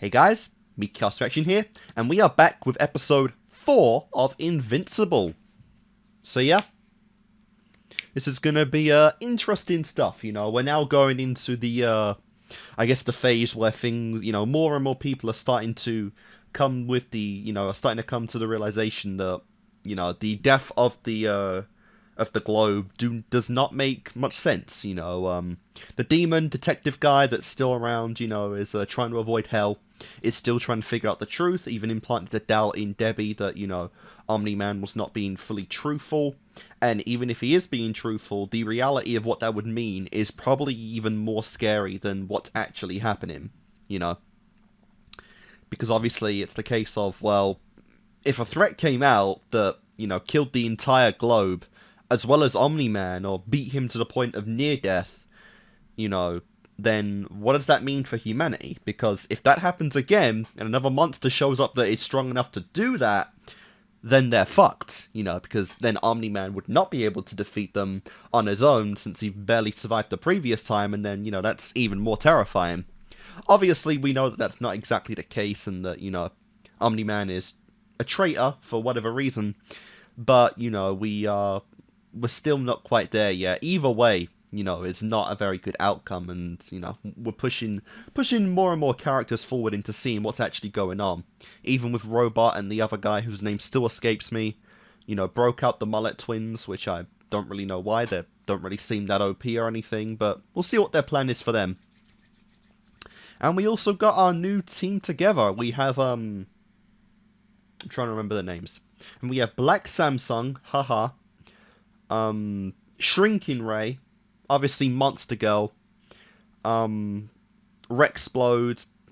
Hey guys, me Kickassreaction here, and we are back with episode 4 of Invincible. So yeah, this is gonna be interesting stuff, you know. We're now going into the, I guess the phase where things, you know, more and more people are starting to come with the, you know, are starting to come to the realization that, you know, the death of the globe does not make much sense, you know. The demon detective guy that's still around, you know, is trying to avoid hell, is still trying to figure out the truth, even implanted the doubt in Debbie that, you know, Omni-Man was not being fully truthful, and even if he is being truthful, the reality of what that would mean is probably even more scary than what's actually happening, you know. Because obviously it's the case of, well, if a threat came out that, you know, killed the entire globe, as well as Omni-Man, or beat him to the point of near death, you know, then what does that mean for humanity? Because if that happens again, and another monster shows up that is strong enough to do that, then they're fucked, you know, because then Omni-Man would not be able to defeat them on his own, since he barely survived the previous time, and then, you know, that's even more terrifying. Obviously, we know that that's not exactly the case, and that, you know, Omni-Man is a traitor for whatever reason, but, you know, we're still not quite there yet. Either way, you know, it's not a very good outcome, and, you know, we're pushing more and more characters forward into seeing what's actually going on. Even with Robot and the other guy whose name still escapes me, you know, broke out the Mullet Twins, which I don't really know why. They don't really seem that OP or anything, but we'll see what their plan is for them. And we also got our new team together. We have, I'm trying to remember the names. And we have Black Samsung, haha. Shrinking Ray, obviously Monster Girl, Rexplode,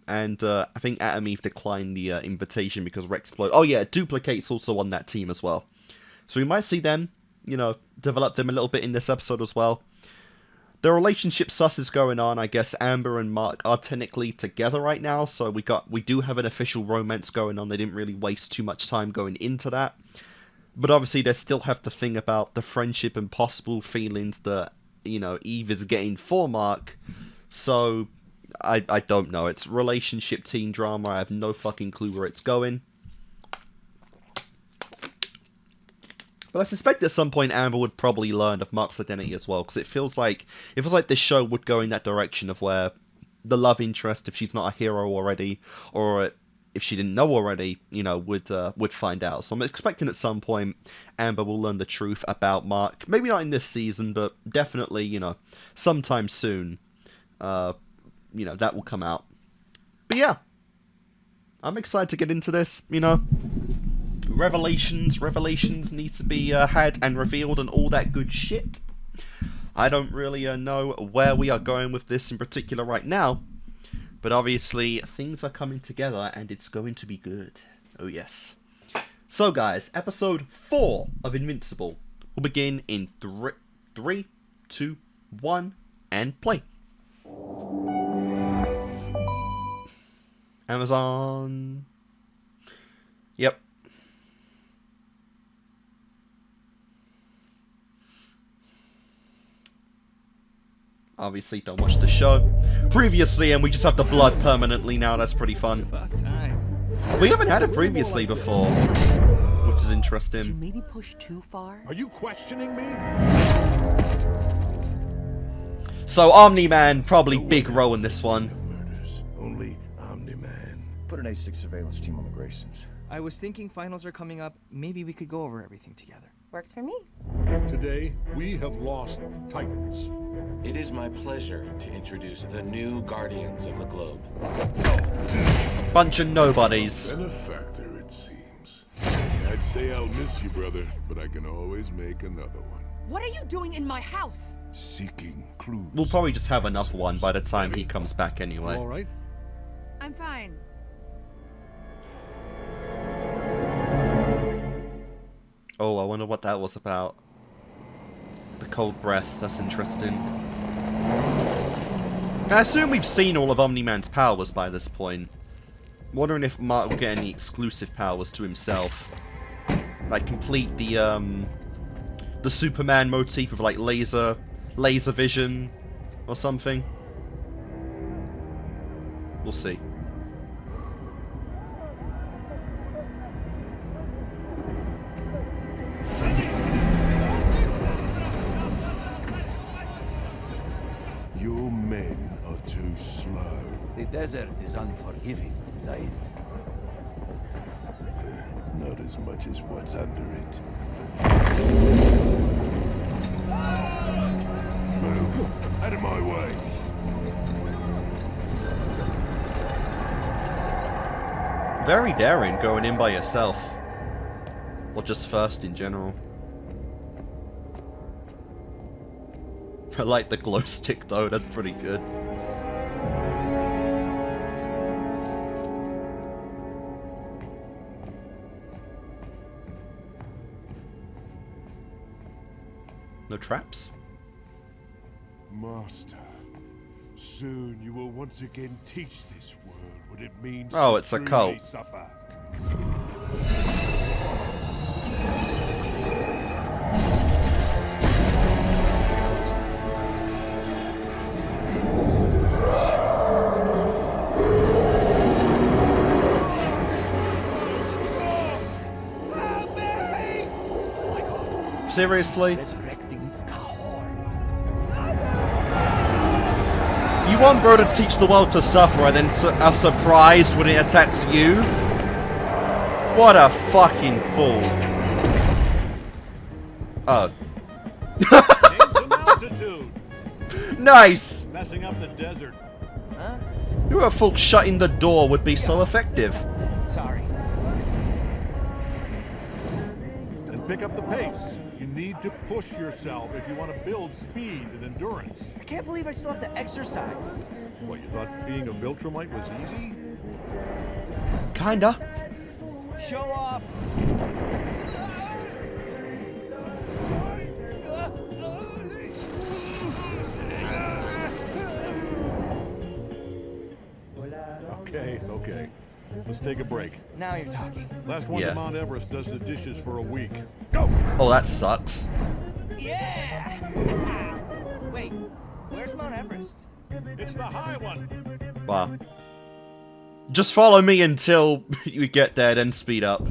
and I think Atom Eve declined the invitation because Rexplode. Oh yeah, Duplicate's also on that team as well. So we might see them, you know, develop them a little bit in this episode as well. The relationship sus is going on. I guess Amber and Mark are technically together right now, so we do have an official romance going on. They didn't really waste too much time going into that. But obviously they still have the thing about the friendship and possible feelings that, you know, Eve is getting for Mark. So, I don't know. It's relationship teen drama. I have no fucking clue where it's going. But I suspect at some point Amber would probably learn of Mark's identity as well. Because it feels like this show would go in that direction of where the love interest, if she's not a hero already, or if she didn't know already, you know, would find out. So I'm expecting at some point Amber will learn the truth about Mark. Maybe not in this season, but definitely, you know, sometime soon. You know, that will come out. But yeah, I'm excited to get into this, you know. Revelations need to be had and revealed and all that good shit. I don't really know where we are going with this in particular right now. But obviously, things are coming together, and it's going to be good. Oh yes. So guys, episode 4 of Invincible will begin in 3, 2, 1, and play. Amazon. Yep. Obviously, don't watch the show previously, and we just have the blood permanently now. That's pretty fun. We haven't had it previously before, which is interesting. Did you maybe push too far? Are you questioning me? So Omni-Man, probably big role in this one. Only Omni-Man. Put an A6 surveillance team on the Graysons. I was thinking finals are coming up. Maybe we could go over everything together. Works for me. Today, we have lost Titans. It is my pleasure to introduce the new Guardians of the Globe. Bunch of nobodies. Benefactor, it seems. I'd say I'll miss you, brother, but I can always make another one. What are you doing in my house? Seeking clues. We'll probably just have another one by the time he comes back anyway. All right. I'm fine. Oh, I wonder what that was about. The cold breath, that's interesting. I assume we've seen all of Omni-Man's powers by this point. Wondering if Mark will get any exclusive powers to himself. Like complete the Superman motif of like laser vision, or something. We'll see. desert is unforgiving, Zayn. Not as much as what's under it. Move! Out of my way! Very daring going in by yourself. Or just first in general. I like the glow stick though, that's pretty good. No traps? Master, soon you will once again teach this world what it means Oh, to it's a truly cult. suffer. Seriously? Resurrecting Kahor. You want bro to teach the world to suffer and then are surprised when it attacks you? What a fucking fool. Oh. Nice! Messing up the desert. Huh? Who would have thought shutting the door would be so effective? Sorry. And pick up the pace. You need to push yourself if you want to build speed and endurance. I can't believe I still have to exercise. What, you thought being a Viltrumite was easy? Kinda. Show off! Okay. Let's take a break. Now you're talking. Last one Yeah. to Mount Everest does the dishes for a week. Go! Oh, that sucks. Yeah! Wait, where's Mount Everest? It's the high one! Wow. Just follow me until you get there, then speed up.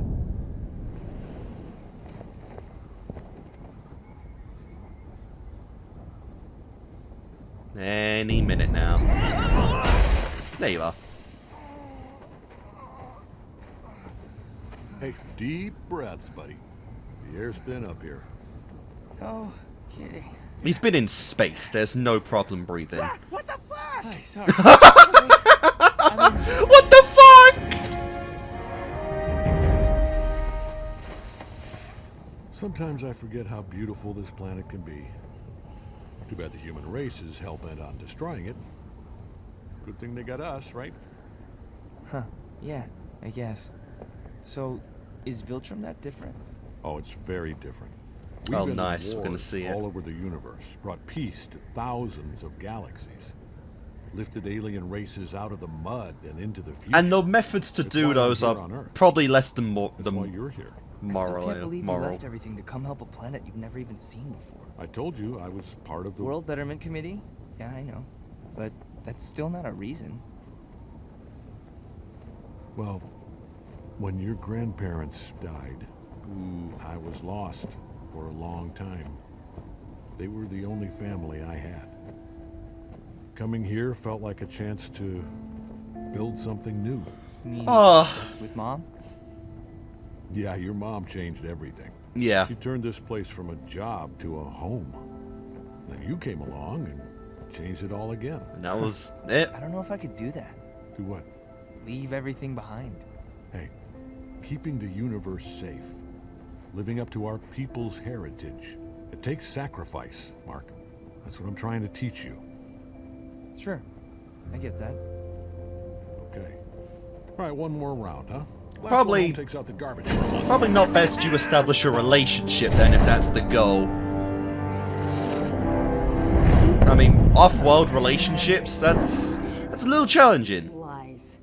Any minute now. There you are. Hey, deep breaths, buddy. The air's thin up here. No kidding. He's been in space. There's no problem breathing. What the fuck? Hi, sorry. What the fuck? Sometimes I forget how beautiful this planet can be. Too bad the human race is hell-bent on destroying it. Good thing they got us, right? Huh, yeah, I guess. So, is Viltrum that different? Oh, it's very different. Oh, been to nice. We're gonna wars see it. all over the universe, brought peace to thousands of galaxies, lifted alien races out of the mud and into the future. And the methods to That's do why I'm those here are on Earth. probably less than That's why you're here. I still can't believe you moral. left everything to come help a planet you've never even seen before. I told you I was part of the World Betterment Committee? Yeah, I know. But that's still not a reason. Well, when your grandparents died, I was lost for a long time. They were the only family I had. Coming here felt like a chance to build something new. You mean Oh, with Mom? Yeah, your mom changed everything. yeah. She turned this place from a job to a home. Then you came along and changed it all again. And that was it. I don't know if I could do that. Do what? Leave everything behind. Hey, keeping the universe safe, living up to our people's heritage, it takes sacrifice, Mark. That's what I'm trying to teach you. Sure, I get that. Okay. All right, one more round, huh? Last Probably- one takes out the garbage for a month. Probably not best you establish a relationship then if that's the goal. I mean, off-world relationships, that's a little challenging. Lies.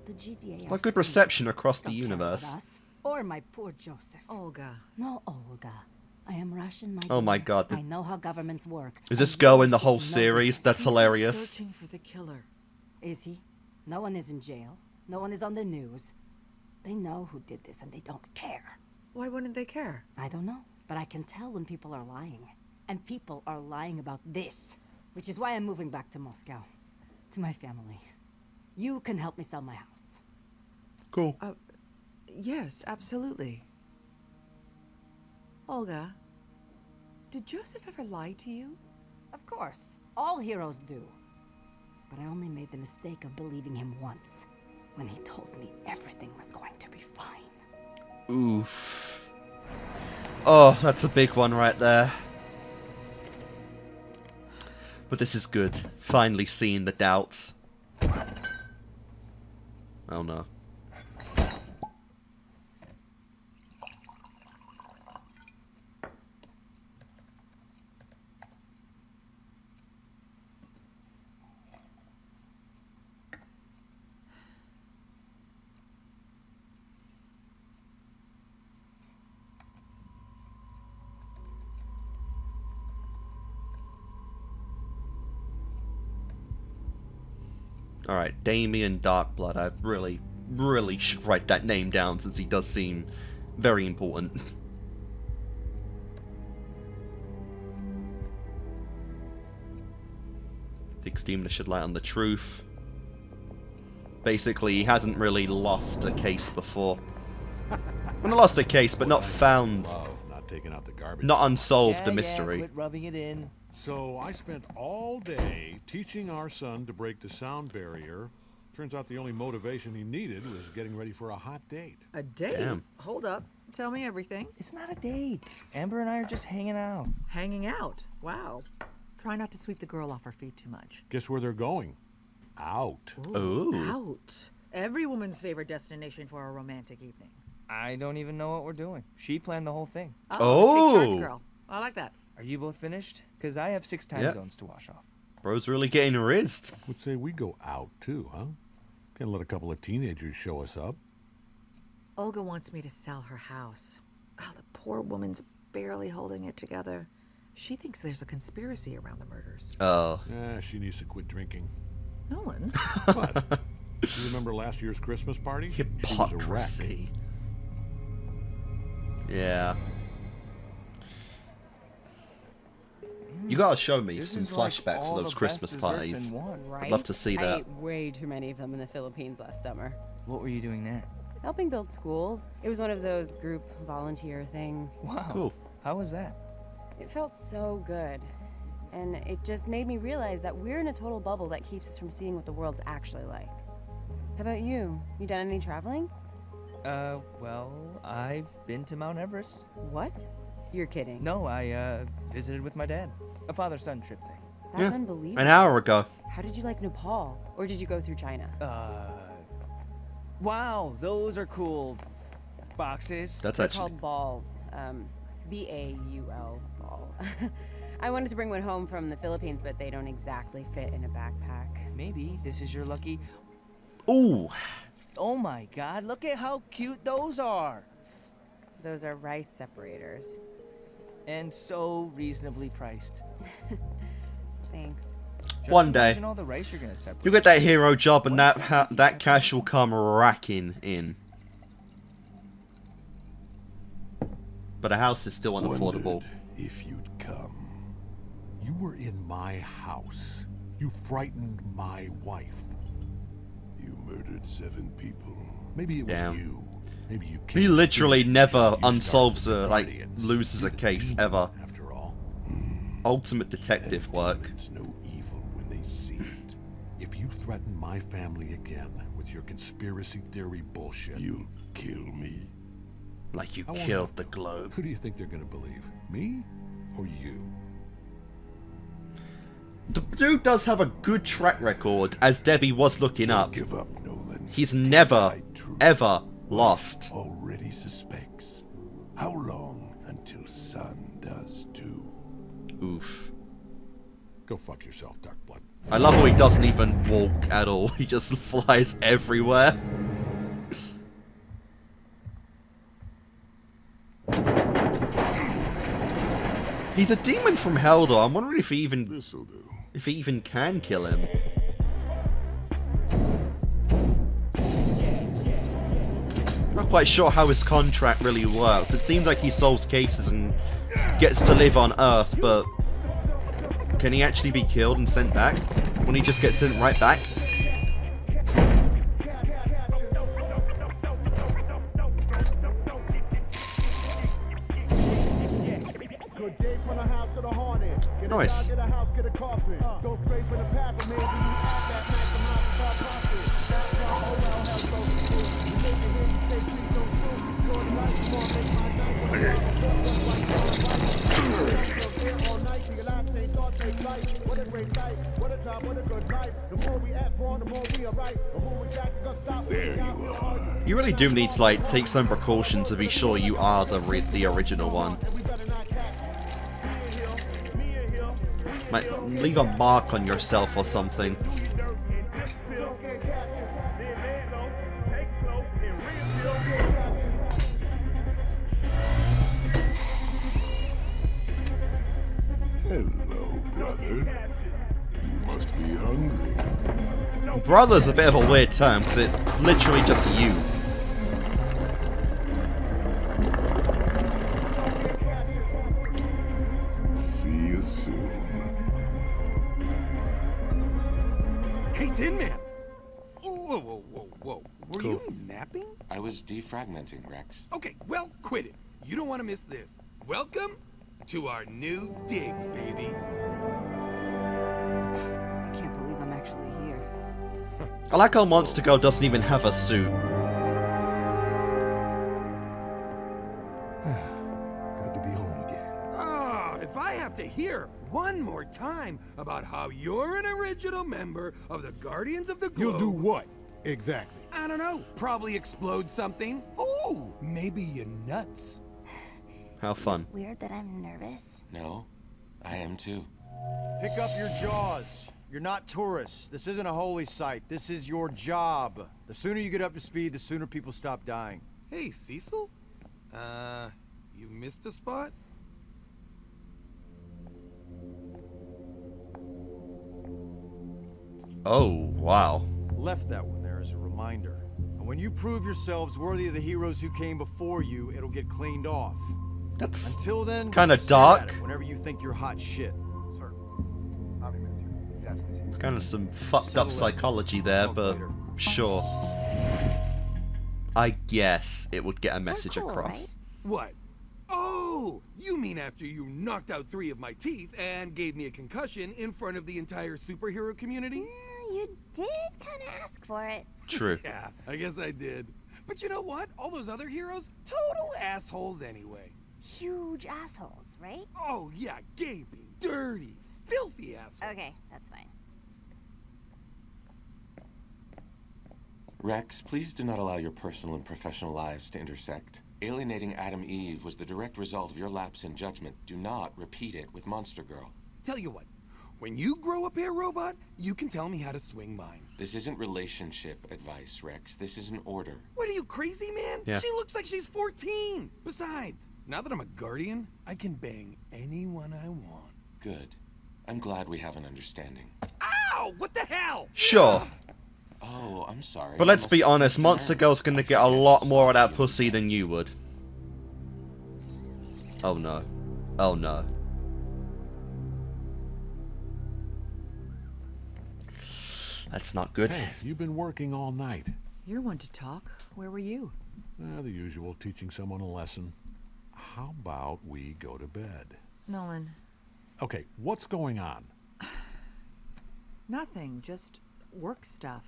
The GTA It's not good reception across the universe. Or my poor Joseph. Olga. No, Olga. I am Russian, my Oh my dear. God, I know how governments work. Is this and girl in the yours whole is no series? different. That's hilarious. Searching for the killer. Is he? No one is in jail. No one is on the news. They know who did this and they don't care. Why wouldn't they care? I don't know, but I can tell when people are lying. And people are lying about this. Which is why I'm moving back to Moscow. To my family. You can help me sell my house. Cool. Yes, absolutely. Olga, did Joseph ever lie to you? Of course, all heroes do. But I only made the mistake of believing him once, when he told me everything was going to be fine. Oof. Oh, that's a big one right there. But this is good. Finally seeing the doubts. Oh no. Alright, Damian Darkblood. I really should write that name down since he does seem very important. Thinks Demon should light on the truth. Basically, he hasn't really lost a case before. Well, not lost a case, but not found. Not taking out the garbage. Not unsolved the mystery. Quit rubbing it in. So I spent all day teaching our son to break the sound barrier. Turns out the only motivation he needed was getting ready for a hot date. A date? Damn. Hold up. Tell me everything. It's not a date. Amber and I are just hanging out. Hanging out. Wow. Try not to sweep the girl off her feet too much. Guess where they're going? Out. Ooh. Out. Every woman's favorite destination for a romantic evening. I don't even know what we're doing. She planned the whole thing. Oh. Take charge, girl. I like that. Are you both finished? Because I have 6 time Yep. zones to wash off. Bro's really getting rizzed. Would say we go out too, huh? Can't let a couple of teenagers show us up. Olga wants me to sell her house. Oh, the poor woman's barely holding it together. She thinks there's a conspiracy around the murders. Oh. She needs to quit drinking. Nolan? What? You remember last year's Christmas party? She was a wreck. Hypocrisy. Yeah. You gotta show me This some is like flashbacks all of those the Christmas best desserts parties. in one. Right? I'd love to see I that. ate way too many of them in the Philippines last summer. What were you doing there? Helping build schools. It was one of those group volunteer things. Wow. Cool. How was that? It felt so good. And it just made me realize that we're in a total bubble that keeps us from seeing what the world's actually like. How about you? You done any traveling? Well, I've been to Mount Everest. What? You're kidding. No, I, visited with my dad. A father-son trip thing. That's Yeah. unbelievable. An hour ago. How did you like Nepal? Or did you go through China? Wow, those are cool boxes. That's They're actually... called balls. B-A-U-L, ball. I wanted to bring one home from the Philippines, but they don't exactly fit in a backpack. Maybe this is your lucky... Ooh. Oh my god, look at how cute those are! Those are rice separators. And so reasonably priced. Thanks. Just One day. imagine all the rice you're gonna separate. You'll get that hero job and that cash will come racking in. But a house is still unaffordable. Wondered if you'd come. You were in my house. You frightened my wife. You murdered 7 people. Maybe it was Damn. you. Maybe you He killed literally Finch. never You unsolves started a, the like, Guardians. loses a You're the case evil, ever. After all, Ultimate detective And work. demons know evil when they see it. if you threaten my family again with your conspiracy theory bullshit, You'll kill me. Like you I won't killed have the to. globe. Who do you think they're gonna believe? Me or you? The dude does have a good track record, as Debbie was looking up. Give up, Nolan. He's never, Hide truth. ever lost. Already suspects. How long until Son does too? Oof. Go fuck yourself, Darkblood. I love how he doesn't even walk at all. He just flies everywhere. He's a demon from hell, though. I'm wondering if he even can kill him. Not quite sure how his contract really works. It seems like he solves cases and gets to live on Earth, but can he actually be killed and sent back? When he just gets sent right back? Nice. There you are. You really do need to like take some precaution to be sure you are the original one. Like, leave a mark on yourself or something. Hello, brother. You must be hungry. Brother's a bit of a weird term because it's literally just you. See you soon. Hey, Tin Man! Whoa, whoa, whoa, whoa. Were Cool. you napping? I was defragmenting, Rex. Okay, well, quit it. You don't want to miss this. Welcome to our new digs, baby. I can't believe I'm actually here. I like how Monster Girl doesn't even have a suit. Good to be home again. Ah, if I have to hear one more time about how you're an original member of the Guardians of the Globe. You'll do what, exactly? I don't know. Probably explode something. Ooh, maybe you're nuts. How fun. Weird that I'm nervous. No, I am too. Pick up your jaws. You're not tourists. This isn't a holy site. This is your job. The sooner you get up to speed, the sooner people stop dying. Hey, Cecil? You missed a spot? Oh, wow. Left that one there as a reminder. And when you prove yourselves worthy of the heroes who came before you, it'll get cleaned off. That's Until then, kinda just stare at dark. it whenever you think you're hot shit. It's kind of some fucked up psychology there, but sure. I guess it would get a message cool, across. What? Oh, you mean after you knocked out 3 of my teeth and gave me a concussion in front of the entire superhero community? You did kind of ask for it. True. Yeah, I guess I did. But you know what? All those other heroes, total assholes anyway. Huge assholes, right? Oh yeah, gaping, dirty, filthy assholes. Okay, that's fine. Rex, please do not allow your personal and professional lives to intersect. Alienating Adam Eve was the direct result of your lapse in judgment. Do not repeat it with Monster Girl. Tell you what, when you grow up here, robot, you can tell me how to swing mine. This isn't relationship advice, Rex. This is an order. What are you, crazy, man? Yeah. She looks like she's 14. Besides, now that I'm a guardian, I can bang anyone I want. Good. I'm glad we have an understanding. Ow! What the hell? Sure. Oh, I'm sorry. But let's be honest, Monster Girl's gonna get a lot more of that pussy than you would. Oh no. Oh no. That's not good. Hey, you've been working all night. You're one to talk. Where were you? The usual, teaching someone a lesson. How about we go to bed? Nolan. Okay, what's going on? Nothing. Just work stuff.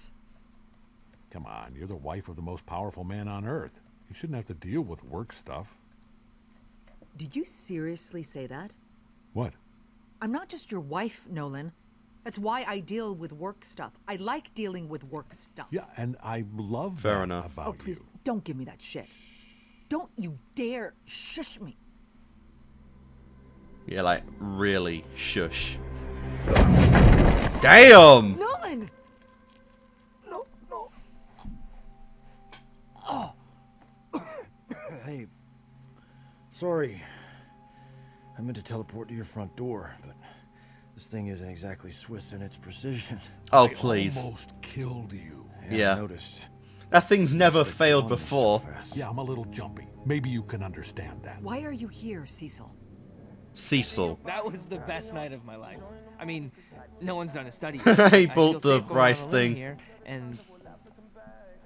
Come on, you're the wife of the most powerful man on Earth. You shouldn't have to deal with work stuff. Did you seriously say that? What? I'm not just your wife, Nolan. That's why I deal with work stuff. I like dealing with work stuff. Yeah, and I love Fair that enough. about Oh, please, you. don't give me that shit. Don't you dare shush me. Yeah, like, really shush. Damn! Nolan! No, no. Oh. Hey. Sorry. I meant to teleport to your front door, but this thing isn't exactly Swiss in its precision. Oh, I please. almost killed you. Yeah. I noticed. That thing's never failed before. Yeah, I'm a little jumpy. Maybe you can understand that. Why are you here, Cecil? Cecil. That was the best night of my life. I mean, no one's done a study. He I feel pulled the safe going rice on a limb thing. here, and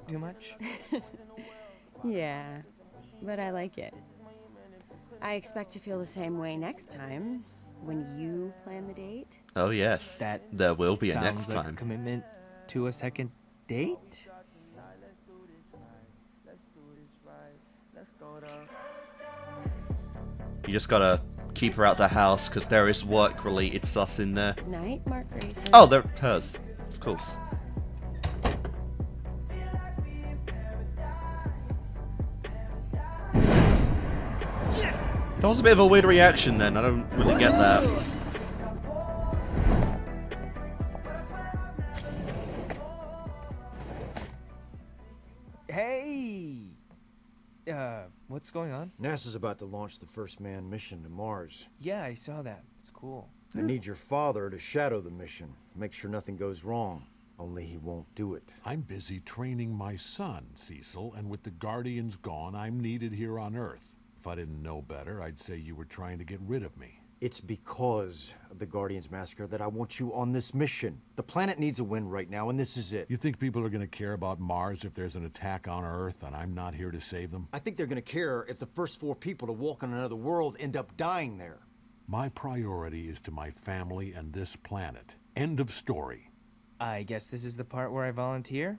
too much. Yeah, but I like it. I expect to feel the same way next time when you plan the date. Oh yes, there will be a next Sounds like time. a commitment to a second date? You just gotta keep her out the house because there is work-related sus in there. Night, Mark Grayson. Oh, there hers, of course. That was a bit of a weird reaction then. I don't really get that. Hey! What's going on? NASA's about to launch the first manned mission to Mars. Yeah, I saw that. It's cool. I need your father to shadow the mission, make sure nothing goes wrong. Only he won't do it. I'm busy training my son, Cecil, and with the Guardians gone, I'm needed here on Earth. If I didn't know better, I'd say you were trying to get rid of me. It's because of the Guardians massacre that I want you on this mission. The planet needs a win right now, and this is it. You think people are going to care about Mars if there's an attack on Earth and I'm not here to save them? I think they're going to care if the first 4 people to walk on another world end up dying there. My priority is to my family and this planet. End of story. I guess this is the part where I volunteer?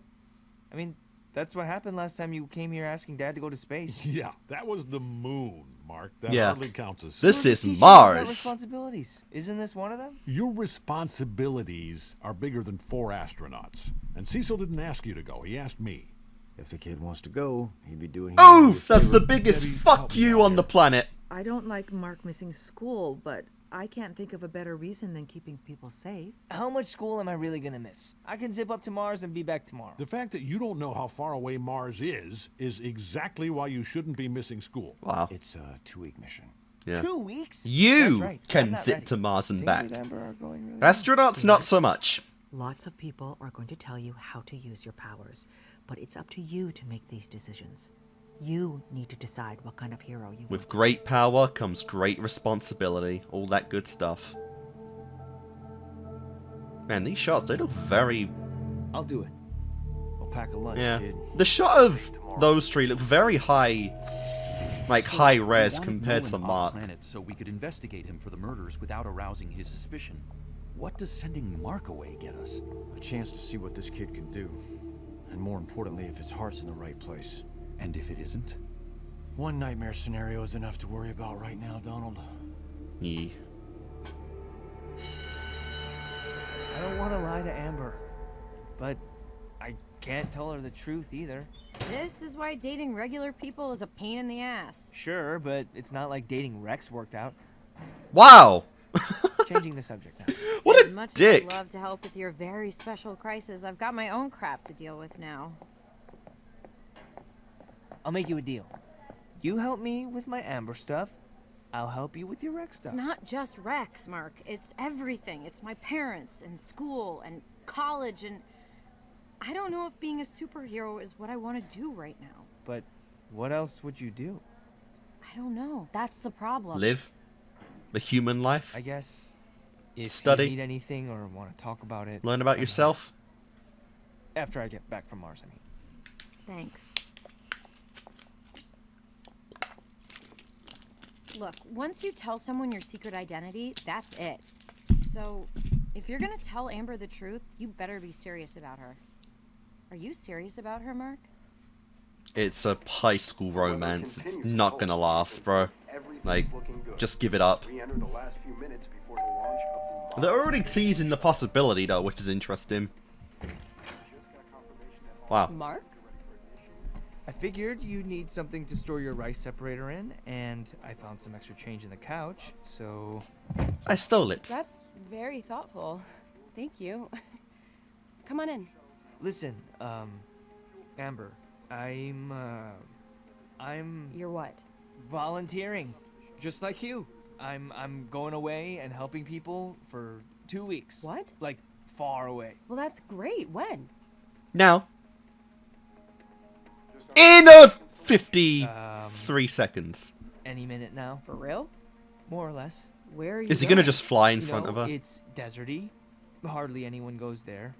I mean, that's what happened last time you came here asking Dad to go to space. Yeah, that was the moon, Mark. That Yeah. hardly counts as... This is Teach you about Mars. responsibilities. Isn't this one of them? Your responsibilities are bigger than 4 astronauts. And Cecil didn't ask you to go. He asked me. If the kid wants to go, he'd be doing... Oof! That's the biggest fuck you on the planet. I don't like Mark missing school, but I can't think of a better reason than keeping people safe. How much school am I really gonna miss? I can zip up to Mars and be back tomorrow. The fact that you don't know how far away Mars is exactly why you shouldn't be missing school. Wow. It's a 2-week mission. Yeah. 2 weeks? You That's right. I'm can not zip ready. to Mars and Things back. with Amber are going really Astronauts, not so much. Lots of people are going to tell you how to use your powers, but it's up to you to make these decisions. You need to decide what kind of hero you want. With great power comes great responsibility. All that good stuff. Man, these shots, they look very... I'll do it. I'll pack a lunch, Yeah. kid. The shot of those 3 look very high... Like, high res compared to Mark. Planet so we could investigate him for the murders without arousing his suspicion. What does sending Mark away get us? A chance to see what this kid can do. And more importantly, if his heart's in the right place. And if it isn't? One nightmare scenario is enough to worry about right now, Donald. Yeah. I don't want to lie to Amber, but I can't tell her the truth either. This is why dating regular people is a pain in the ass. Sure, but it's not like dating Rex worked out. Wow! Changing the subject now. What As a much dick! as I'd love to help with your very special crisis, I've got my own crap to deal with now. I'll make you a deal. You help me with my Amber stuff, I'll help you with your Rex stuff. It's not just Rex, Mark. It's everything. It's my parents and school and college and... I don't know if being a superhero is what I want to do right now. But what else would you do? I don't know. That's the problem. Live the human life. I guess if Study. you need anything or want to talk about it... Learn about yourself. After I get back from Mars, I mean. Thanks. Look, once you tell someone your secret identity, that's it. So, if you're gonna tell Amber the truth, you better be serious about her. Are you serious about her, Mark? It's a high school romance. It's not gonna last, bro. Like, just give it up. They're already teasing the possibility, though, which is interesting. Wow. Mark? I figured you'd need something to store your rice separator in, and I found some extra change in the couch, so... I stole it. That's very thoughtful. Thank you. Come on in. Listen, Amber, I'm You're what? volunteering, just like you. I'm going away and helping people for 2 weeks. What? Like, far away. Well, that's great. When? Now. In a 53 seconds. Any minute now. For real? More or less. Where are you Is he gonna just fly in front of her? It's deserty. Hardly anyone goes there.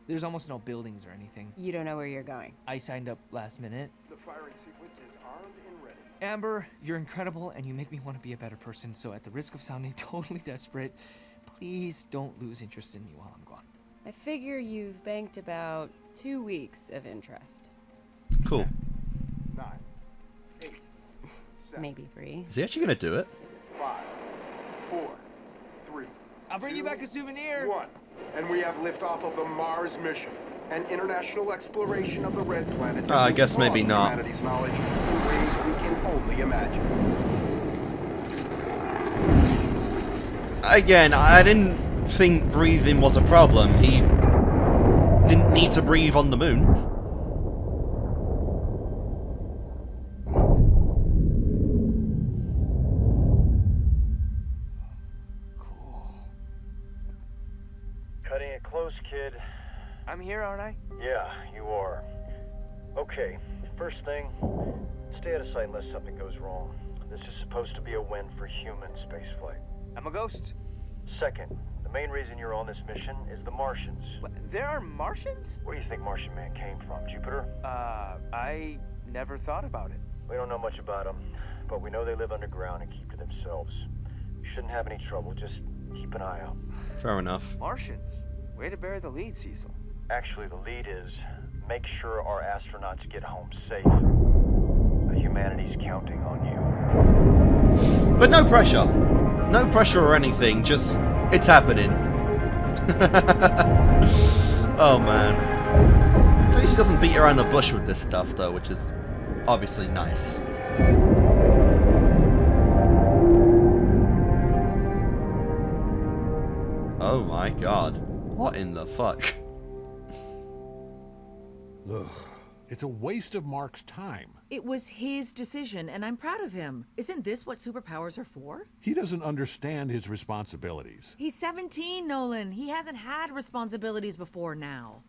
There's almost no buildings or anything. You don't know where you're going. I signed up last minute. The firing sequence is armed and ready. Amber, you're incredible and you make me want to be a better person, so at the risk of sounding totally desperate, please don't lose interest in me while I'm gone. I figure you've banked about 2 weeks of interest. Cool. 9, 8, 7. Maybe 3. Is he actually going to do it? 5, 4, 3. I'll bring you back a souvenir. 1. And we have liftoff of the Mars mission. An international exploration of the red planet. I guess maybe not. Humanity's knowledge in ways we can only imagine. Again, I didn't think breathing was a problem. He didn't need to breathe on the moon. Cool. Cutting it close, kid. I'm here, aren't I? Yeah, you are. Okay, first thing, stay out of sight unless something goes wrong. This is supposed to be a win for human spaceflight. I'm a ghost. Second, the main reason you're on this mission is the Martians. What, there are Martians? Where do you think Martian Man came from? Jupiter? I never thought about it. We don't know much about them, but we know they live underground and keep to themselves. You shouldn't have any trouble, just keep an eye out. Fair enough. Martians? Way to bury the lead, Cecil. Actually, the lead is make sure our astronauts get home safe. The humanity's counting on you. But no pressure. No pressure or anything, just it's happening. Oh man. At least he doesn't beat around the bush with this stuff though, which is obviously nice. Oh my god. What in the fuck? Ugh. It's a waste of Mark's time. It was his decision, and I'm proud of him. Isn't this what superpowers are for? He doesn't understand his responsibilities. He's 17, Nolan. He hasn't had responsibilities before now.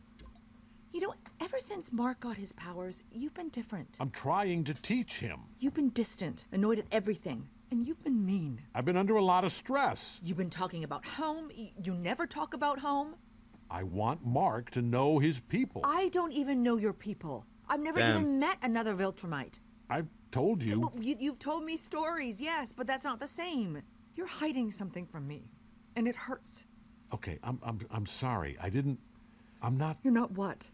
You know, ever since Mark got his powers, you've been different. I'm trying to teach him. You've been distant, annoyed at everything, and you've been mean. I've been under a lot of stress. You've been talking about home. You never talk about home. I want Mark to know his people. I don't even know your people. I've never even met another Viltrumite. I've told you. Well, you've told me stories, yes, but that's not the same. You're hiding something from me, and it hurts. Okay, I'm sorry. I'm not. You're not what?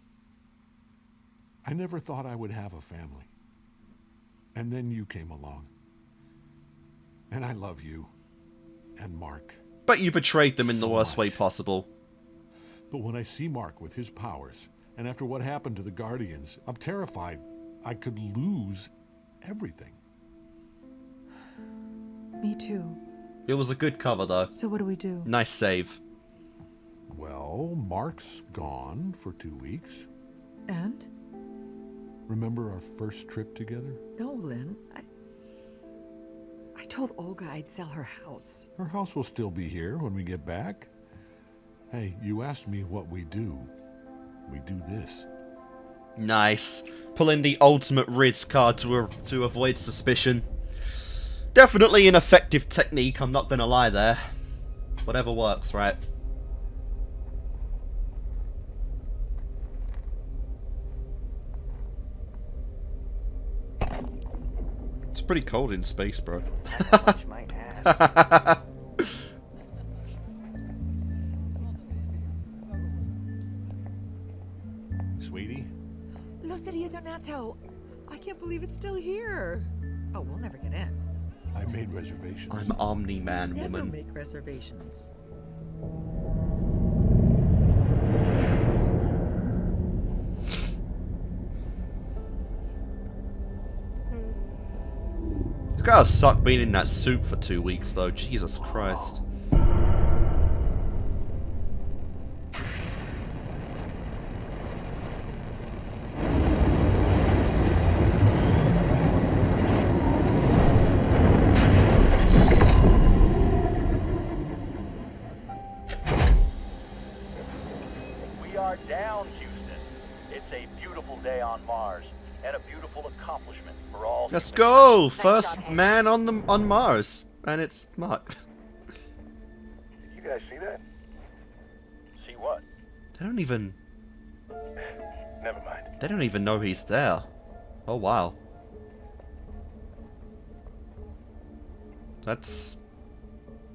I never thought I would have a family. And then you came along. And I love you. And Mark. But you betrayed them in the worst way possible. But when I see Mark with his powers, and after what happened to the Guardians, I'm terrified I could lose everything. Me too. It was a good cover though. So what do we do? Nice save. Well, Mark's gone for 2 weeks. And? Remember our first trip together? No, Lynn. I told Olga I'd sell her house. Her house will still be here when we get back. Hey, you asked me what we do. We do this. Nice. Pulling the ultimate Riz card to avoid suspicion. Definitely an effective technique, I'm not gonna lie there. Whatever works, right? It's pretty cold in space, bro. Sweetie? Lo sería donato. I can't believe it's still here. Oh, we'll never get in. I made reservations. I'm Omni-Man, Never woman. make reservations. It's gotta suck being in that suit for 2 weeks, though. Jesus Christ. We are down, Houston. It's a beautiful day on Mars, and a beautiful accomplishment for all. Let's go! First man on Mars. And it's Mark. Did you guys see that? See what? They don't even... Never mind. They don't even know he's there. Oh, wow. That's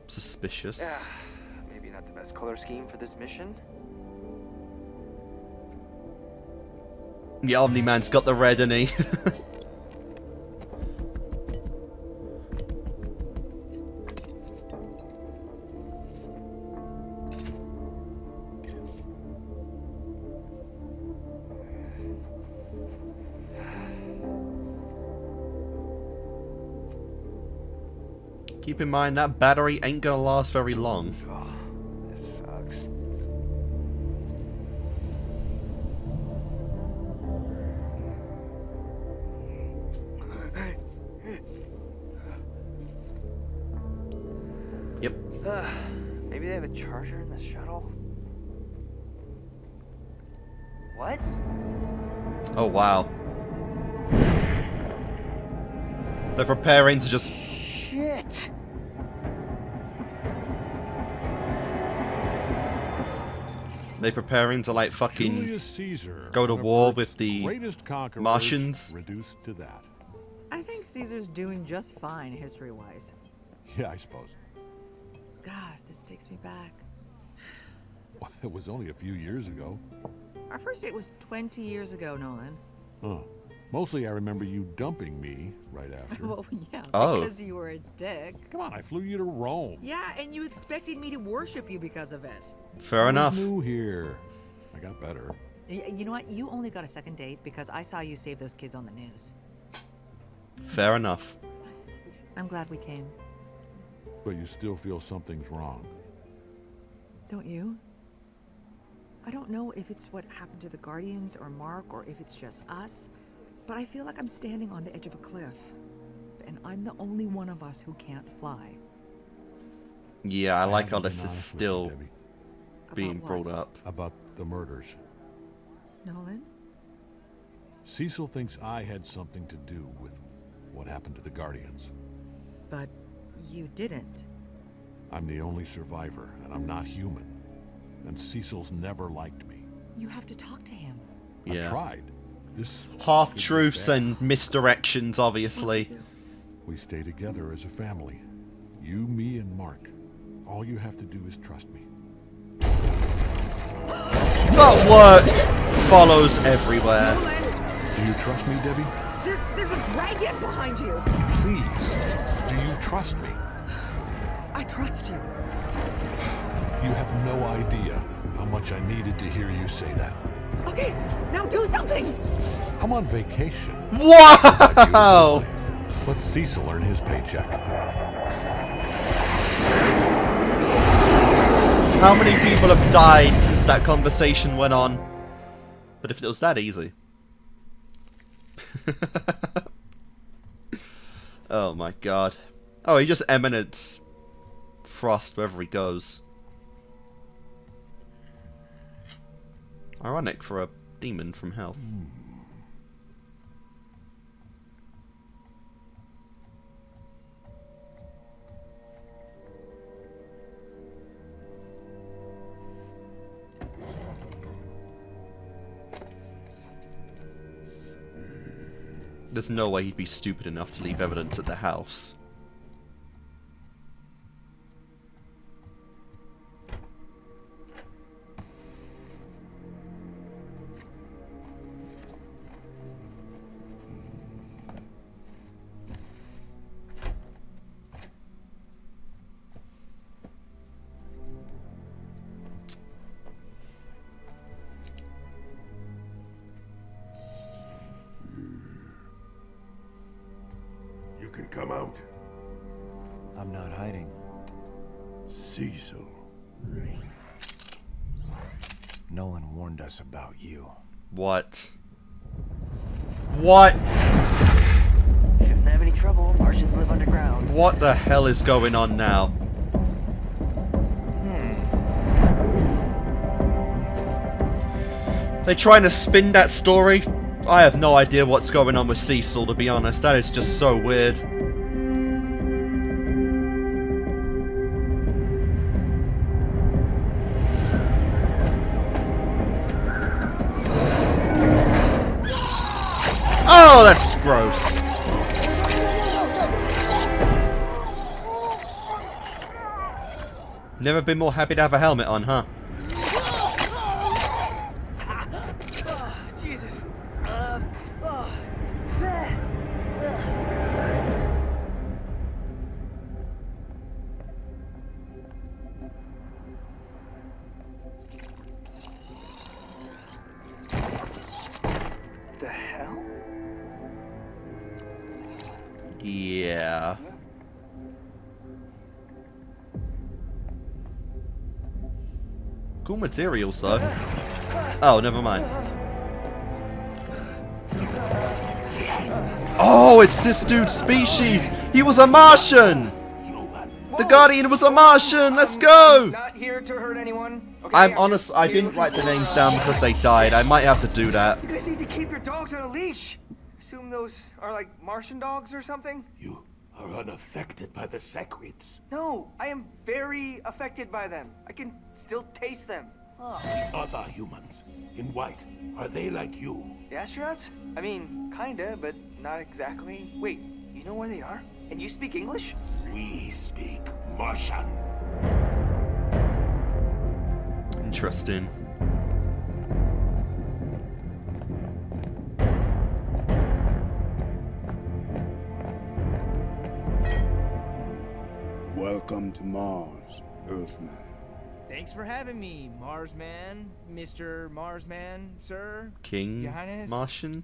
suspicious. Yeah, maybe not the best color scheme for this mission. Yeah, Omni-Man's got the red, hasn't he? Keep in mind that battery ain't gonna last very long. Oh, this sucks. Yep. Maybe they have a charger in the shuttle? What? Oh wow. They're preparing to just... Shit! They're preparing to like fucking Julius Caesar, go to one of war Earth's with the greatest conquerors, Martians. reduced to that. I think Caesar's doing just fine history-wise. Yeah, I suppose. God, this takes me back. Well, it was only a few years ago. Our first date was 20 years ago, Nolan. Oh. Mostly I remember you dumping me right after. Well, yeah, Oh. because you were a dick. Come on, I flew you to Rome. Yeah, and you expected me to worship you because of it. Fair enough. I was new here. I got better. You know what? You only got a second date because I saw you save those kids on the news. Fair enough. I'm glad we came. But you still feel something's wrong. Don't you? I don't know if it's what happened to the Guardians or Mark or if it's just us, but I feel like I'm standing on the edge of a cliff. And I'm the only one of us who can't fly. Yeah, I like how haven't this been is honest with still you, Debbie. being About brought what? up. About the murders. Nolan? Cecil thinks I had something to do with what happened to the Guardians. But you didn't. I'm the only survivor, and I'm not human. And Cecil's never liked me. You have to talk to him. Yeah. I tried. This Half-truths and misdirections, obviously. We stay together as a family. You, me, and Mark. All you have to do is trust me. But work follows everywhere. Do you trust me, Debbie? There's a dragon behind you. Please, do you trust me? I trust you. You have no idea how much I needed to hear you say that. Okay, now do something. I'm on vacation. Wow! Let Cecil earn his paycheck. How many people have died since that conversation went on? But if it was that easy. Oh my god. Oh, he just emanates frost wherever he goes. Ironic for a demon from hell. There's no way he'd be stupid enough to leave evidence at the house. You can come out. I'm not hiding. Cecil. Nolan warned us about you. What? What? Shouldn't have any trouble. Martians live underground. What the hell is going on now? They trying to spin that story? I have no idea what's going on with Cecil, to be honest. That is just so weird. Oh, that's gross. Never been more happy to have a helmet on, huh? Jesus. The hell? Yeah. Cool materials, though. Oh, never mind. Oh, it's this dude's species! He was a Martian! The Guardian was a Martian! Let's go! Not here to hurt anyone. Okay, I'm honest, I didn't write the names down because they died. I might have to do that. You guys need to keep your dogs on a leash. Assume those are like Martian dogs or something? You are unaffected by the Sequids. No, I am very affected by them. I can still taste them. The other humans, in white, are they like you? The astronauts? I mean, kinda, but not exactly. Wait, you know where they are? And you speak English? We speak Martian. Interesting. Welcome to Mars, Earthman. Thanks for having me, Marsman, Mr. Marsman, sir. King Your Highness. Martian?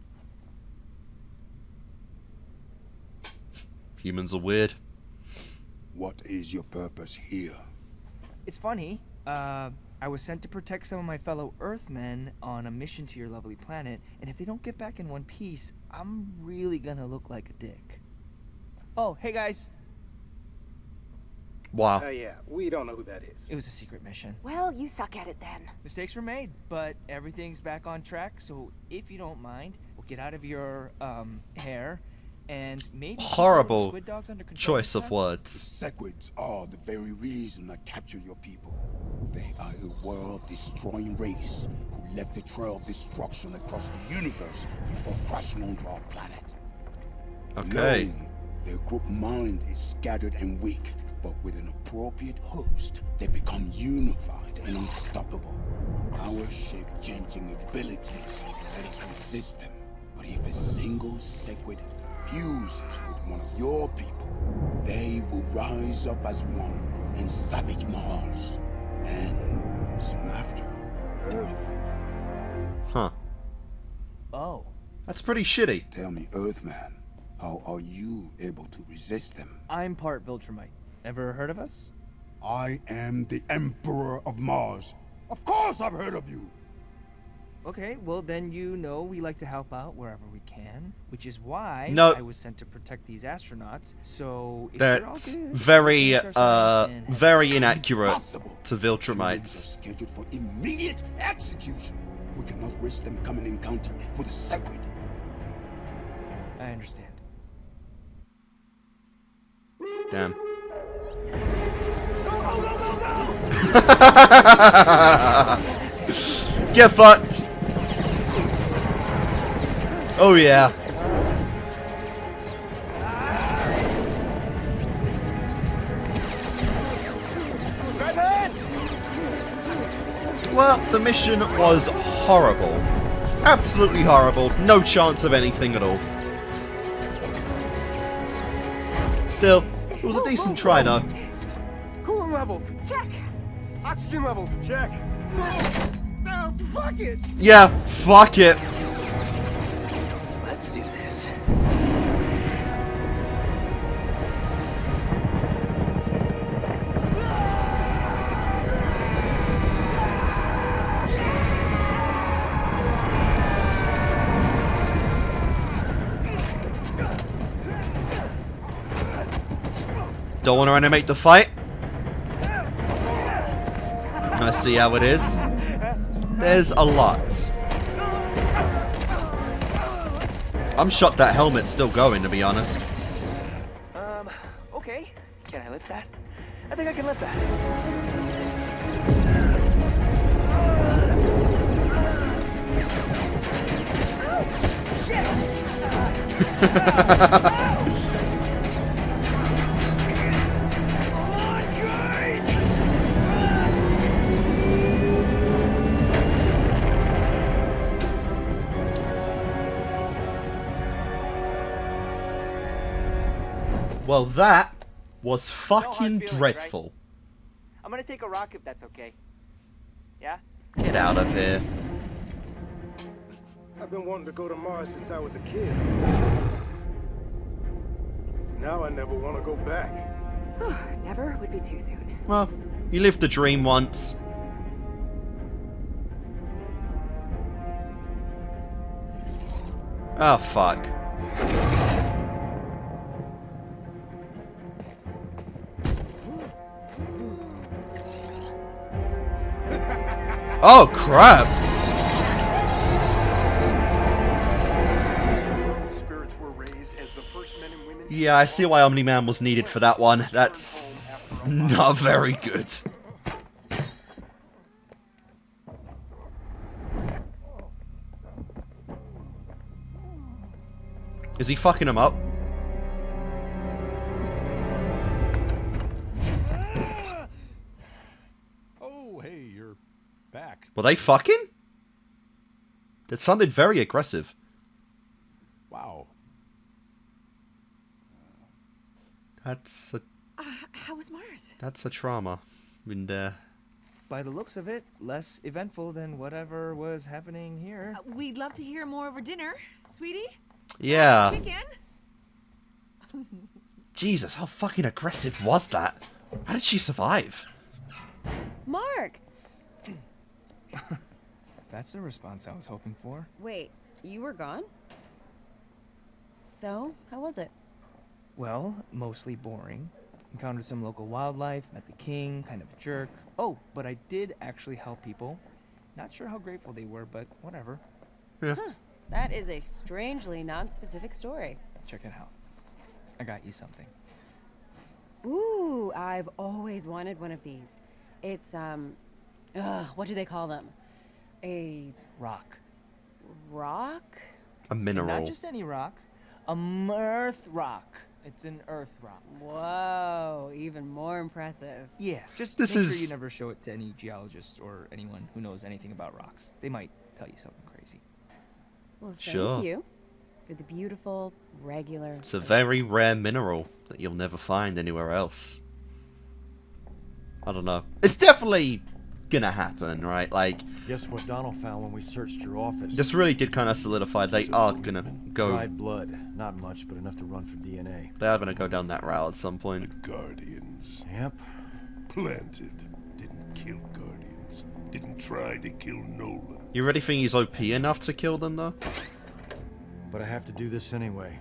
Humans are weird. What is your purpose here? It's funny. I was sent to protect some of my fellow Earthmen on a mission to your lovely planet, and if they don't get back in one piece, I'm really gonna look like a dick. Oh, hey guys. Wow. Yeah, we don't know who that is. It was a secret mission. Well, you suck at it then. Mistakes were made, but everything's back on track, so if you don't mind, we'll get out of your, hair, and maybe Horrible squid dogs under control choice of words. Sequids are the very reason I captured your people. They are a world-destroying race who left a trail of destruction across the universe before crashing onto our planet. Okay. Alone, their group mind is scattered and weak, but with an appropriate host, they become unified and unstoppable. Our shape-changing abilities let us resist them. But if a single Sequid fuses with one of your people, they will rise up as one and savage Mars. And soon after, Earth. Huh. Oh. That's pretty shitty. Tell me, Earthman, how are you able to resist them? I'm part Viltrumite. Ever heard of us? I am the Emperor of Mars. Of course I've heard of you. Okay, well then you know we like to help out wherever we can, which is why No. I was sent to protect these astronauts. So if That's you're all good, very, we can take ourselves in. very inaccurate Impossible. to Humans are Viltrumites. scheduled for immediate execution. We cannot risk them coming in contact with a Sequid. I understand. Damn. Get fucked. Oh yeah. Well, the mission was horrible. Absolutely horrible. No chance of anything at all. Still, it was a decent try though. Coolant levels, check. Oxygen levels, check. Oh, fuck it. Yeah, fuck it. Let's do this. Don't want to animate the fight. Let's see how it is. There's a lot. I'm shocked that helmet's still going, to be honest. Okay. Can I lift that? I think I can lift that. Well, that was hard fucking feelings, dreadful. right? I'm gonna take a rock if that's okay. Yeah? Get out of here. I've been wanting to go to Mars since I was a kid. Now I never want to go back. Never would be too soon. Well, you lived the dream once. Oh, fuck. Oh, crap! Yeah, I see why Omni-Man was needed for that one. That's not very good. Is he fucking him up? Oh, hey, you're back. Were they fucking? That sounded very aggressive. Wow. That's a... How was Mars? That's a trauma. And, By the looks of it, less eventful than whatever was happening here. We'd love to hear more over dinner, sweetie. yeah. Chicken. Jesus, how fucking aggressive was that? How did she survive? Mark! That's the response I was hoping for. Wait, you were gone? So, how was it? Well, mostly boring. Encountered some local wildlife, met the king, kind of a jerk. Oh, but I did actually help people. Not sure how grateful they were, but whatever. Yeah. Huh. That is a strangely non-specific story. Check it out. I got you something. Ooh, I've always wanted one of these. It's, what do they call them? A... rock. Rock? A mineral. Not just any rock. A earth rock. It's an earth rock. Whoa, even more impressive. Yeah, just This make sure is- you never show it to any geologist or anyone who knows anything about rocks. They might tell you something crazy. Well, thank Sure. you for the beautiful, regular... It's a very rare mineral that you'll never find anywhere else. I don't know. It's definitely gonna happen, right? Like, Guess what Donald found when we searched your office? this really did kind of solidify they are gonna go... Dried blood. Not much, but enough to run for DNA. They are gonna go down that route at some point. Guardians. Yep. Planted. Didn't kill Guardians. Didn't try to kill Nolan. You really think he's OP enough to kill them, though? But I have to do this anyway.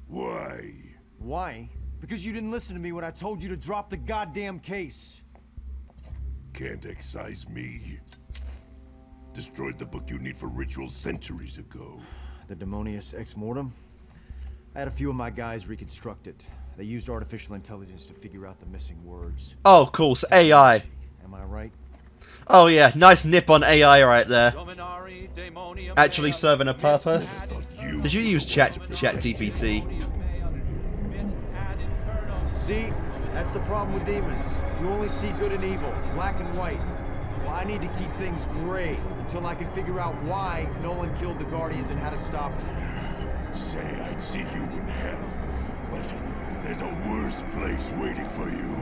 Why? Why? Because you didn't listen to me when I told you to drop the goddamn case. Can't excise me. Destroyed the book you need for rituals centuries ago. The Demonius Ex Mortem? I had a few of my guys reconstruct it. They used artificial intelligence to figure out the missing words. Oh, cool. So AI. Am I right? Oh, yeah. Nice nip on AI right there. Actually serving a purpose. Did you use ChatGPT? See? That's the problem with demons. You only see good and evil, black and white. Well, I need to keep things gray until I can figure out why Nolan killed the Guardians and how to stop it. Say I'd see you in hell, but there's a worse place waiting for you.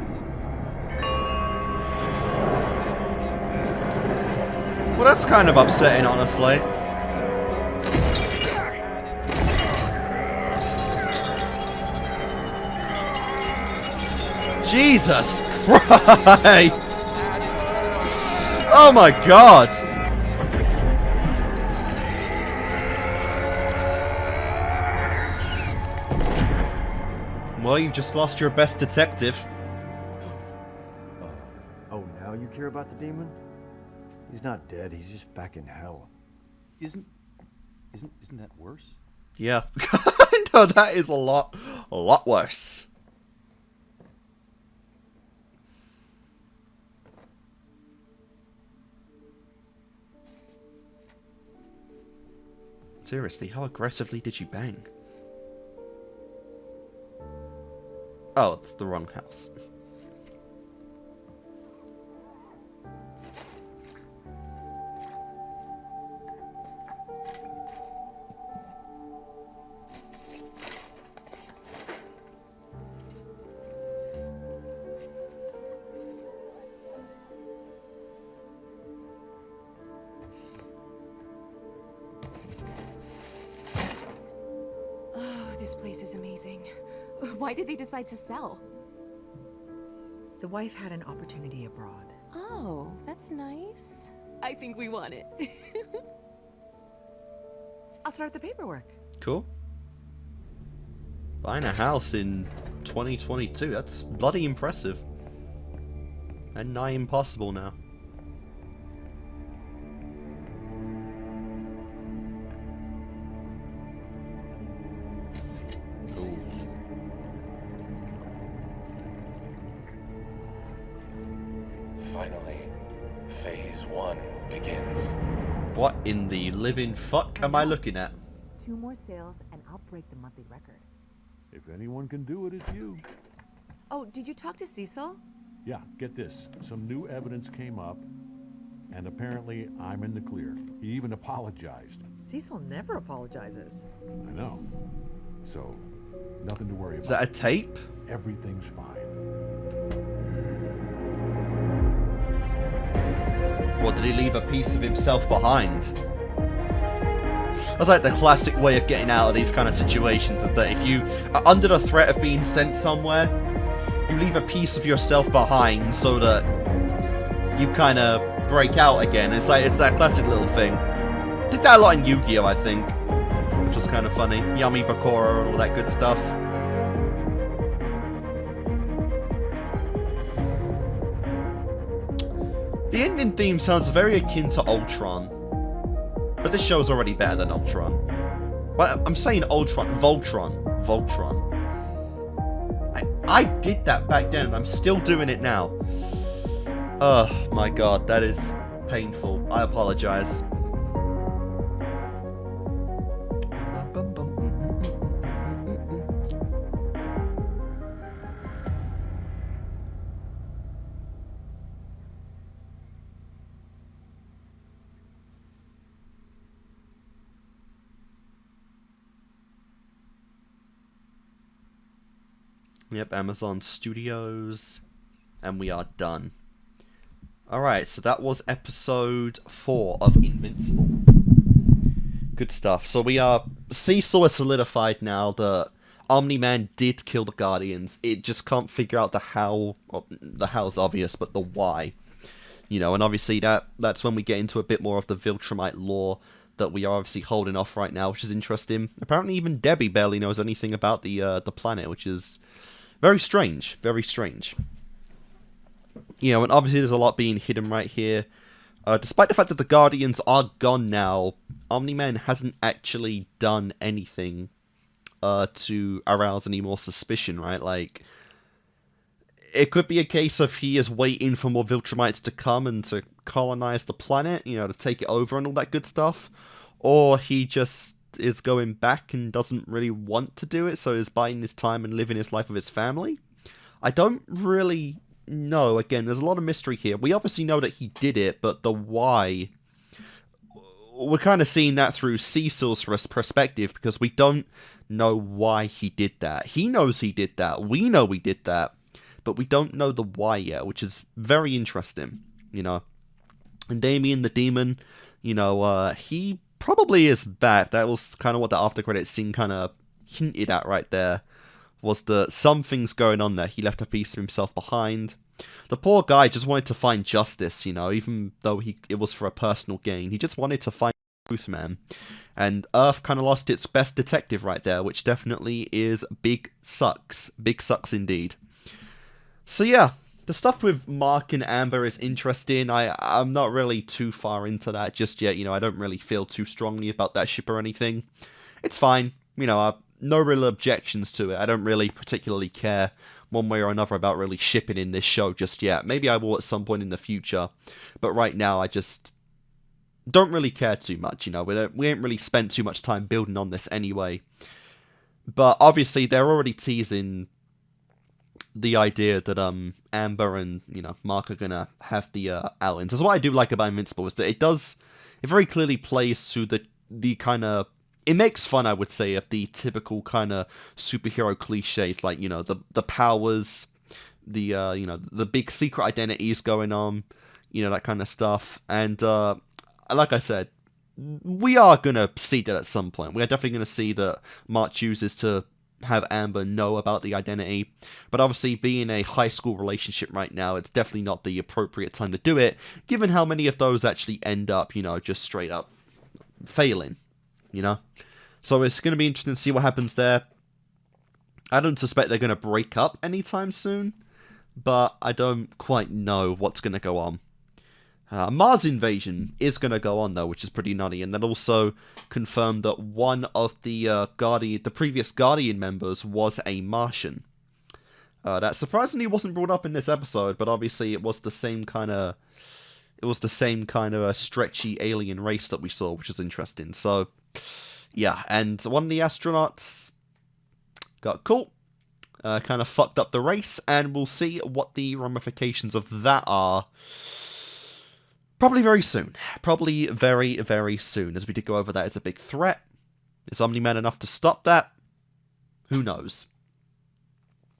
Well, that's kind of upsetting, honestly. Jesus Christ! Oh my God! Well, you just lost your best detective. Oh, now you care about the demon? He's not dead, he's just back in hell. Isn't that worse? Yeah. No, that is a lot worse. Seriously, how aggressively did you bang? Oh, it's the wrong house. place is amazing. Why did they decide to sell? The wife had an opportunity abroad. Oh, that's nice. I think we want it. I'll start the paperwork. Cool. Buying a house in 2022, that's bloody impressive. And nigh impossible now. Finally, phase 1 begins. What in the living fuck am I looking at? 2 more sales and I'll break the monthly record. If anyone can do it, it's you. Oh, did you talk to Cecil? Yeah, get this. Some new evidence came up, and apparently I'm in the clear. He even apologized. Cecil never apologizes. I know. So, nothing to worry about. Is that a tape? Everything's fine. What, did he leave a piece of himself behind? That's like the classic way of getting out of these kind of situations, is that if you are under the threat of being sent somewhere, you leave a piece of yourself behind so that you kind of break out again. It's that classic little thing. Did that a lot in Yu-Gi-Oh, I think, which was kind of funny. Yami Bakura and all that good stuff. The ending theme sounds very akin to Ultron, but this show's already better than Ultron. But I'm saying Ultron, Voltron. I did that back then, and I'm still doing it now. Oh my god, that is painful. I apologize. Yep, Amazon Studios. And we are done. Alright, so that was episode 4 of Invincible. Good stuff. So we are... Cecil is solidified now that Omni-Man did kill the Guardians. It just can't figure out the how... Well, the how's obvious, but the why. You know, and obviously that's when we get into a bit more of the Viltrumite lore that we are obviously holding off right now, which is interesting. Apparently even Debbie barely knows anything about the planet, which is... very strange. Very strange. You know, and obviously there's a lot being hidden right here. Despite the fact that the Guardians are gone now, Omni-Man hasn't actually done anything to arouse any more suspicion, right? Like, it could be a case of he is waiting for more Viltrumites to come and to colonize the planet, you know, to take it over and all that good stuff. Or he just is going back and doesn't really want to do it, so is biding his time and living his life with his family. I don't really know. Again, there's a lot of mystery here. We obviously know that he did it, but the why... we're kind of seeing that through Cecil's perspective, because we don't know why he did that. He knows he did that. We know he did that. But we don't know the why yet, which is very interesting, you know. And Damian the Demon, you know, he probably is back. That was kind of what the after credits scene kind of hinted at right there, was that something's going on there. He left a piece of himself behind. The poor guy just wanted to find justice, you know, even though it was for a personal gain. He just wanted to find the truth, man. And Earth kind of lost its best detective right there, which definitely is big sucks. Big sucks indeed. So yeah, the stuff with Mark and Amber is interesting. I'm not really too far into that just yet. You know, I don't really feel too strongly about that ship or anything. It's fine. You know, no real objections to it. I don't really particularly care one way or another about really shipping in this show just yet. Maybe I will at some point in the future. But right now, I just don't really care too much. You know, we ain't really spent too much time building on this anyway. But obviously, they're already teasing the idea that Amber and, you know, Mark are gonna have the outings. That's what I do like about Invincible, is that it very clearly plays to the kind of, it makes fun, I would say, of the typical kind of superhero cliches, like, you know, the powers, the you know, the big secret identities going on, you know, that kind of stuff. And like I said, we are gonna see that at some point. We are definitely gonna see that Mark chooses to have Amber know about the identity. But obviously, being a high school relationship right now, it's definitely not the appropriate time to do it, given how many of those actually end up, you know, just straight up failing, you know? So it's going to be interesting to see what happens there. I don't suspect they're going to break up anytime soon, but I don't quite know what's going to go on. Mars invasion is going to go on, though, which is pretty nutty, and then also confirmed that one of the previous Guardian members was a Martian. That surprisingly wasn't brought up in this episode, but obviously it was the same kind of stretchy alien race that we saw, which is interesting. So, yeah, and one of the astronauts got caught, kind of fucked up the race, and we'll see what the ramifications of that are. Probably very soon. Probably very, very soon. As we did go over that as a big threat. Is Omni-Man enough to stop that? Who knows?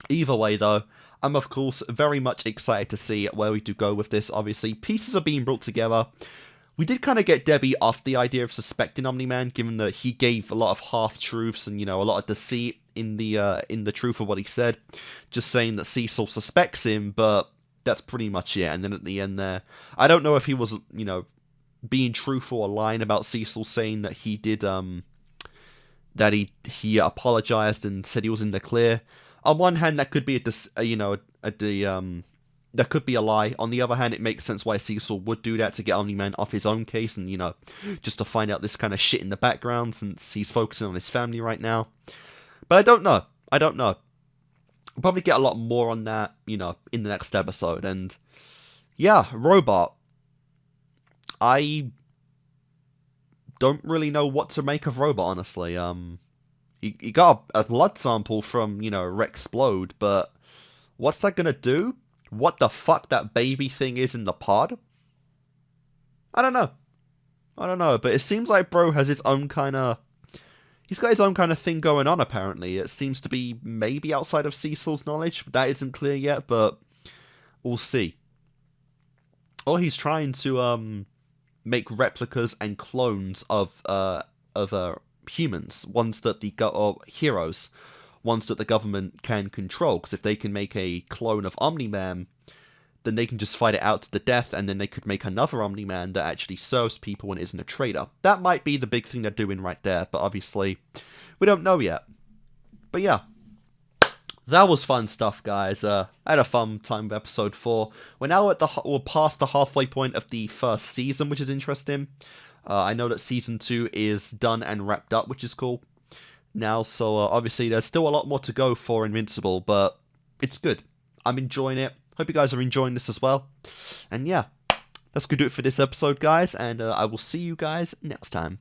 Either way, though, I'm of course very much excited to see where we do go with this. Obviously, pieces are being brought together. We did kind of get Debbie off the idea of suspecting Omni-Man, given that he gave a lot of half-truths and, you know, a lot of deceit in the truth of what he said. Just saying that Cecil suspects him, but that's pretty much it. And then at the end there, I don't know if he was, you know, being truthful or lying about Cecil saying that he did, that he apologized and said he was in the clear. On one hand, that could be that could be a lie. On the other hand, it makes sense why Cecil would do that, to get Omni-Man off his own case and, you know, just to find out this kind of shit in the background, since he's focusing on his family right now. But I don't know. We'll probably get a lot more on that, you know, in the next episode. And yeah, Robot. I don't really know what to make of Robot, honestly. He got a blood sample from, you know, Rexplode, but what's that gonna do? What the fuck that baby thing is in the pod? I don't know, but it seems like bro has his own kind of... He's got his own kind of thing going on, apparently. It seems to be maybe outside of Cecil's knowledge. That isn't clear yet, but we'll see. Or he's trying to make replicas and clones of humans, ones that or heroes, ones that the government can control. Because if they can make a clone of Omni-Man, then they can just fight it out to the death, and then they could make another Omni-Man that actually serves people and isn't a traitor. That might be the big thing they're doing right there, but obviously, we don't know yet. But yeah, that was fun stuff, guys. I had a fun time with episode 4. We're now we're past the halfway point of the first season, which is interesting. I know that season 2 is done and wrapped up, which is cool now, so obviously there's still a lot more to go for Invincible, but it's good. I'm enjoying it. Hope you guys are enjoying this as well. And yeah, that's going to do it for this episode, guys, and I will see you guys next time.